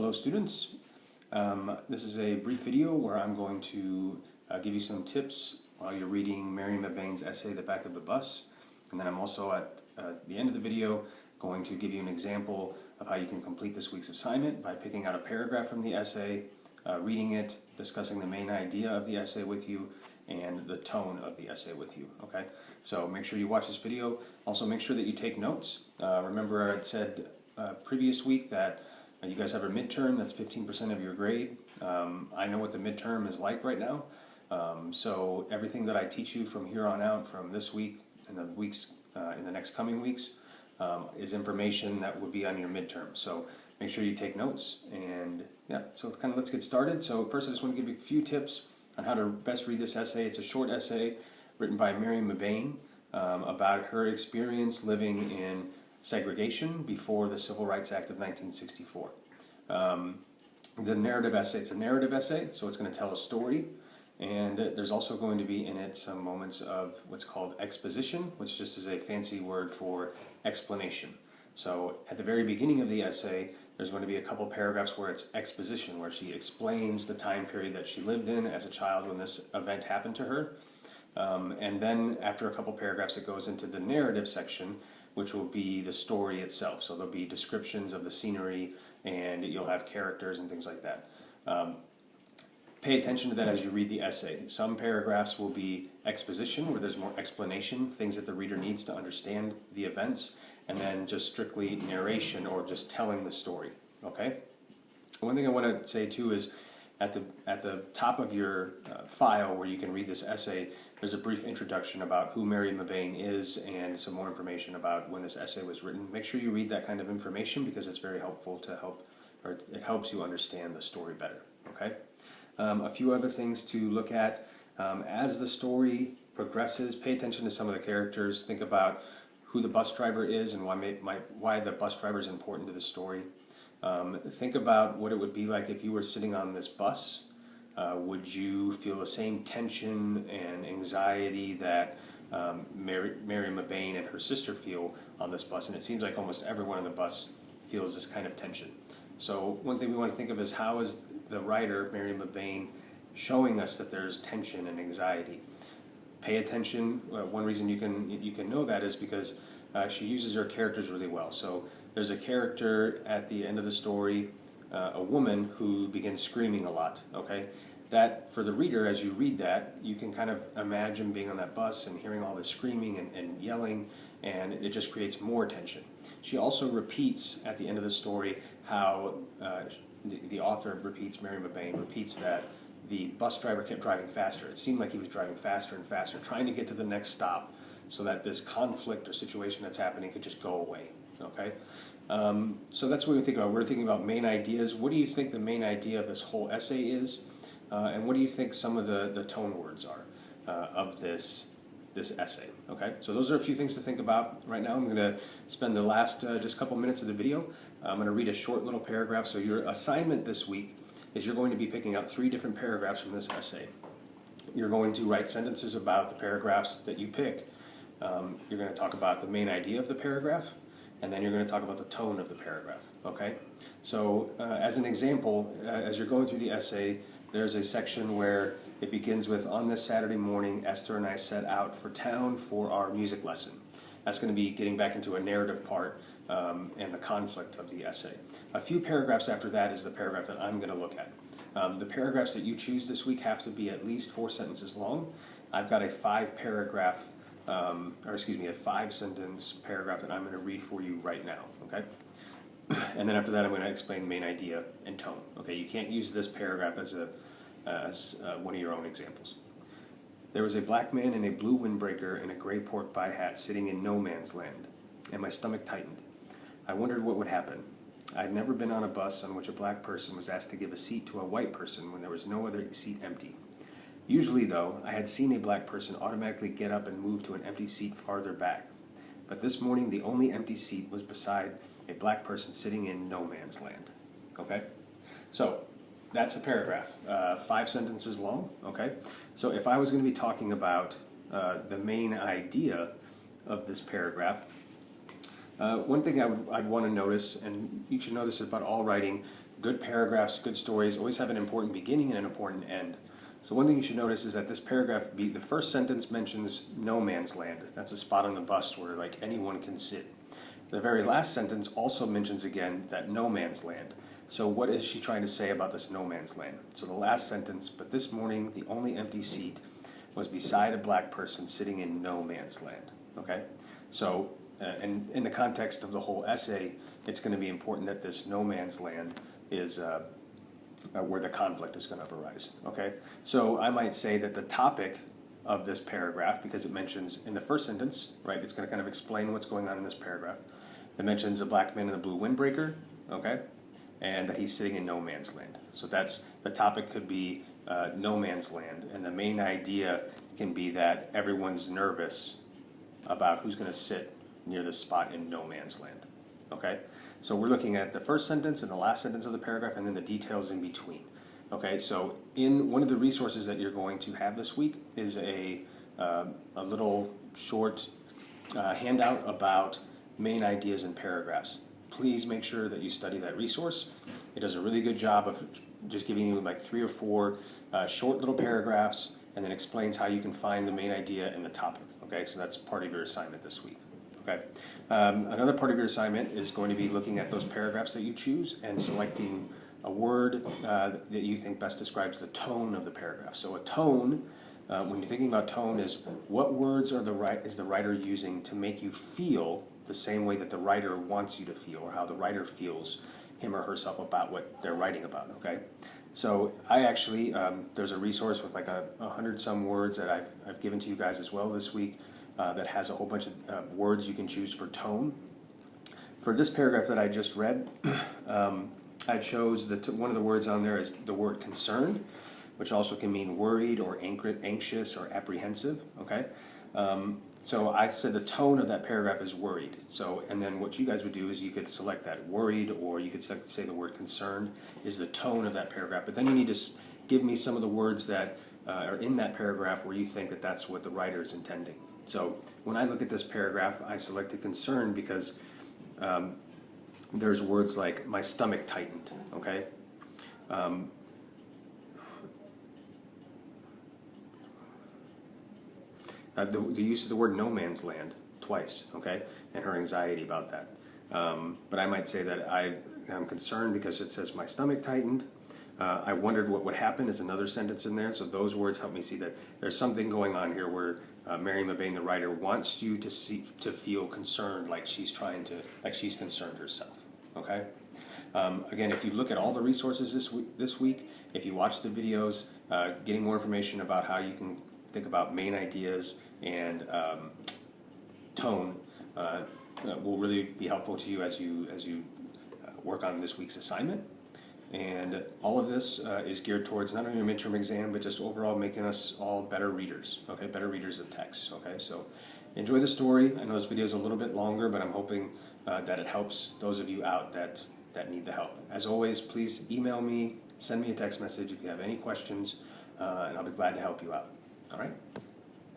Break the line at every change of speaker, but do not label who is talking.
Hello students, this is a brief video where I'm going to give you some tips while you're reading Mary McBain's essay, The Back of the Bus. And then I'm also at the end of the video going to give you an example of how you can complete this week's assignment by picking out a paragraph from the essay, reading it, discussing the main idea of the essay with you, and the tone of the essay with you, okay? So make sure you watch this video. Also make sure that you take notes. Remember I had said previous week that you guys have a midterm, that's 15% of your grade. I know what the midterm is like right now. So everything that I teach you from here on out, from this week and the weeks in the next coming weeks, is information that would be on your midterm. So make sure you take notes, and yeah, so kind of let's get started. So first I just want to give you a few tips on how to best read this essay. It's a short essay written by Mary McBain about her experience living in segregation before the Civil Rights Act of 1964. The narrative essay, it's a narrative essay, so it's going to tell a story, and there's also going to be in it some moments of what's called exposition, which just is a fancy word for explanation. So at the very beginning of the essay, there's going to be a couple paragraphs where it's exposition, where she explains the time period that she lived in as a child when this event happened to her. And then after a couple paragraphs, it goes into the narrative section, which will be the story itself. So there'll be descriptions of the scenery, and you'll have characters and things like that. Pay attention to that as you read the essay. Some paragraphs will be exposition, where there's more explanation, things that the reader needs to understand the events, and then just strictly narration, or just telling the story, okay? One thing I want to say too is at the top of your file where you can read this essay, there's a brief introduction about who Mary McBain is and some more information about when this essay was written. Make sure you read that kind of information because it's very helpful to it helps you understand the story better, okay? A few other things to look at. As the story progresses, pay attention to some of the characters. Think about who the bus driver is and why the bus driver is important to the story. Think about what it would be like if you were sitting on this bus. Would you feel the same tension and anxiety that Mary McBain and her sister feel on this bus? And it seems like almost everyone on the bus feels this kind of tension. So one thing we want to think of is, how is the writer, Mary McBain, showing us that there's tension and anxiety? Pay attention. One reason you can know that is because she uses her characters really well. So there's a character at the end of the story, a woman who begins screaming a lot, okay? That, for the reader, as you read that, you can kind of imagine being on that bus and hearing all this screaming and yelling, and it just creates more tension. She also repeats at the end of the story how the author repeats, Mary McBain repeats that the bus driver kept driving faster. It seemed like he was driving faster and faster, trying to get to the next stop so that this conflict or situation that's happening could just go away, okay? So that's what we think about. We're thinking about main ideas. What do you think the main idea of this whole essay is? And what do you think some of the tone words are of this essay, okay? So those are a few things to think about. Right now I'm going to spend the last just couple minutes of the video. I'm going to read a short little paragraph. So your assignment this week is you're going to be picking out 3 different paragraphs from this essay. You're going to write sentences about the paragraphs that you pick. You're going to talk about the main idea of the paragraph, and then you're going to talk about the tone of the paragraph, okay? So as an example, as you're going through the essay, there's a section where it begins with, "On this Saturday morning, Esther and I set out for town for our music lesson." That's going to be getting back into a narrative part and the conflict of the essay. A few paragraphs after that is the paragraph that I'm going to look at. The paragraphs that you choose this week have to be at least 4 sentences long. I've got a 5-sentence paragraph that I'm going to read for you right now, okay? And then after that, I'm going to explain main idea and tone. Okay, you can't use this paragraph as one of your own examples. "There was a black man in a blue windbreaker and a gray pork pie hat sitting in no man's land, and my stomach tightened. I wondered what would happen. I'd never been on a bus on which a black person was asked to give a seat to a white person when there was no other seat empty. Usually, though, I had seen a black person automatically get up and move to an empty seat farther back. But this morning, the only empty seat was beside a black person sitting in no man's land." Okay? So that's a paragraph, 5 sentences long, okay? So if I was going to be talking about the main idea of this paragraph, one thing I'd want to notice, and you should know this about all writing, good paragraphs, good stories always have an important beginning and an important end. So one thing you should notice is that this paragraph, the first sentence mentions no man's land. That's a spot on the bus where like anyone can sit. The very last sentence also mentions again that no man's land. So what is she trying to say about this no man's land? So the last sentence, but this morning the only empty seat was beside a black person sitting in no man's land. Okay? So and in the context of the whole essay, it's going to be important that this no man's land is where the conflict is going to arise. Okay, so I might say that the topic of this paragraph, because it mentions in the first sentence, right, it's going to kind of explain what's going on in this paragraph. It mentions a black man in a blue windbreaker, okay, and that he's sitting in no man's land. So that's the topic could be no man's land, and the main idea can be that everyone's nervous about who's going to sit near this spot in no man's land. Okay, so we're looking at the first sentence and the last sentence of the paragraph and then the details in between. Okay, so in one of the resources that you're going to have this week is a little short handout about main ideas in paragraphs. Please make sure that you study that resource. It does a really good job of just giving you like 3 or 4 short little paragraphs and then explains how you can find the main idea and the topic. Okay, so that's part of your assignment this week. Okay. Another part of your assignment is going to be looking at those paragraphs that you choose and selecting a word that you think best describes the tone of the paragraph. So a tone, when you're thinking about tone, is what words is the writer using to make you feel the same way that the writer wants you to feel, or how the writer feels him or herself about what they're writing about. Okay. So I actually, there's a resource with like 100-some words that I've given to you guys as well this week. That has a whole bunch of words you can choose for tone. For this paragraph that I just read, I chose one of the words on there is the word concerned, which also can mean worried or anxious or apprehensive. Okay, so I said the tone of that paragraph is worried. So, and then what you guys would do is you could select that worried, or you could say the word concerned is the tone of that paragraph. But then you need to give me some of the words that are in that paragraph where you think that that's what the writer is intending. So when I look at this paragraph, I selected concern because there's words like my stomach tightened, okay? The use of the word no man's land twice, okay? And her anxiety about that. But I might say that I am concerned because it says my stomach tightened. I wondered what would happen is another sentence in there, so those words help me see that there's something going on here where Mary McBain, the writer, wants you to feel concerned, like she's concerned herself. Okay. Again, if you look at all the resources this week, if you watch the videos, getting more information about how you can think about main ideas and tone will really be helpful to you as you work on this week's assignment. And all of this is geared towards not only your midterm exam, but just overall making us all better readers, okay? Better readers of text, okay? So enjoy the story. I know this video is a little bit longer, but I'm hoping that it helps those of you out that need the help. As always, please email me, send me a text message if you have any questions, and I'll be glad to help you out, all right?